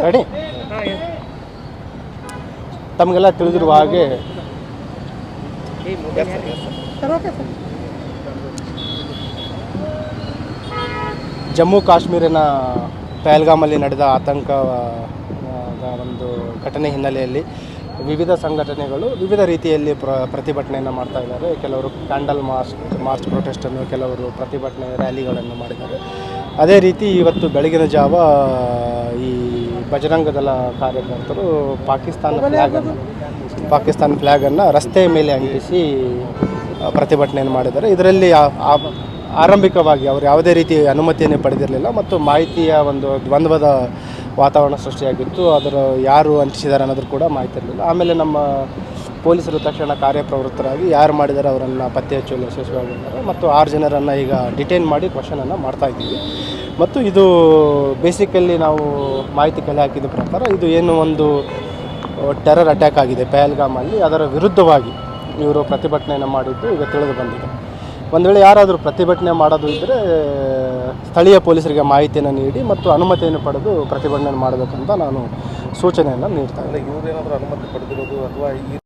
Ready. ತಮಗೆಲ್ಲ ತಿಳಿದಿರುವ ಹಾಗೆ ಜಮ್ಮು ಕಾಶ್ಮೀರಿನ ಪಹಲ್ಗಾಮಲ್ಲಿ ನಡೆದ ಆತಂಕದ ಒಂದು ಘಟನೆ ಹಿನ್ನೆಲೆಯಲ್ಲಿ ವಿವಿಧ ಸಂಘಟನೆಗಳು ವಿವಿಧ ರೀತಿಯಲ್ಲಿ ಪ್ರತಿಭಟನೆಯನ್ನು ಮಾಡ್ತಾ ಇದ್ದಾರೆ. ಕೆಲವರು ಕ್ಯಾಂಡಲ್ ಮಾರ್ಚ್ ಪ್ರೊಟೆಸ್ಟನ್ನು, ಕೆಲವರು ಪ್ರತಿಭಟನೆ ರ್ಯಾಲಿಗಳನ್ನು ಮಾಡಿದ್ದಾರೆ. ಅದೇ ರೀತಿ ಇವತ್ತು ಬೆಳಗಿನ ಜಾವ ಈ ಬಜರಂಗ ದಳ ಕಾರ್ಯಕರ್ತರು ಪಾಕಿಸ್ತಾನ ಫ್ಲ್ಯಾಗನ್ನು ರಸ್ತೆ ಮೇಲೆ ಅಂಟಿಸಿ ಪ್ರತಿಭಟನೆಯನ್ನು ಮಾಡಿದ್ದಾರೆ. ಇದರಲ್ಲಿ ಆರಂಭಿಕವಾಗಿ ಅವರು ಯಾವುದೇ ರೀತಿ ಅನುಮತಿಯನ್ನು ಪಡೆದಿರಲಿಲ್ಲ ಮತ್ತು ಮಾಹಿತಿಯ ಒಂದು ದ್ವಂದ್ವದ ವಾತಾವರಣ ಸೃಷ್ಟಿಯಾಗಿತ್ತು. ಅದರ ಯಾರು ಅಂಟಿಸಿದ್ದಾರೆ ಅನ್ನೋದ್ರ ಕೂಡ ಮಾಹಿತಿ ಇರಲಿಲ್ಲ. ಆಮೇಲೆ ನಮ್ಮ ಪೊಲೀಸರು ತಕ್ಷಣ ಕಾರ್ಯಪ್ರವೃತ್ತರಾಗಿ ಯಾರು ಮಾಡಿದ್ದಾರೆ ಅವರನ್ನು ಪತ್ತೆ ಹಚ್ಚುವಲ್ಲಿ ಯಶಸ್ವಿಯಾಗಿದ್ದಾರೆ ಮತ್ತು 6 ಜನರನ್ನು ಈಗ ಡಿಟೈನ್ ಮಾಡಿ ಕ್ವಶನನ್ನು ಮಾಡ್ತಾಯಿದ್ದೀವಿ. ಮತ್ತು ಇದು ಬೇಸಿಕಲಿ ನಾವು ಮಾಹಿತಿ ಕಲೆ ಹಾಕಿದ ಪ್ರಕಾರ ಇದು ಏನು ಒಂದು ಟೆರರ್ ಅಟ್ಯಾಕ್ ಆಗಿದೆ ಪಹಲ್ಗಾಮಲ್ಲಿ, ಅದರ ವಿರುದ್ಧವಾಗಿ ಇವರು ಪ್ರತಿಭಟನೆಯನ್ನು ಮಾಡಿದ್ದು ಈಗ ತಿಳಿದು ಬಂದಿದೆ. ಒಂದು ವೇಳೆ ಯಾರಾದರೂ ಪ್ರತಿಭಟನೆ ಮಾಡೋದು ಇದ್ದರೆ ಸ್ಥಳೀಯ ಪೊಲೀಸರಿಗೆ ಮಾಹಿತಿಯನ್ನು ನೀಡಿ ಮತ್ತು ಅನುಮತಿಯನ್ನು ಪಡೆದು ಪ್ರತಿಭಟನೆ ಮಾಡಬೇಕಂತ ನಾನು ಸೂಚನೆಯನ್ನು ನೀಡ್ತಾ ಇದ್ದೀನಿ. ಇವರೇನಾದರೂ ಅನುಮತಿ ಪಡೆದಿರೋದು ಅಥವಾ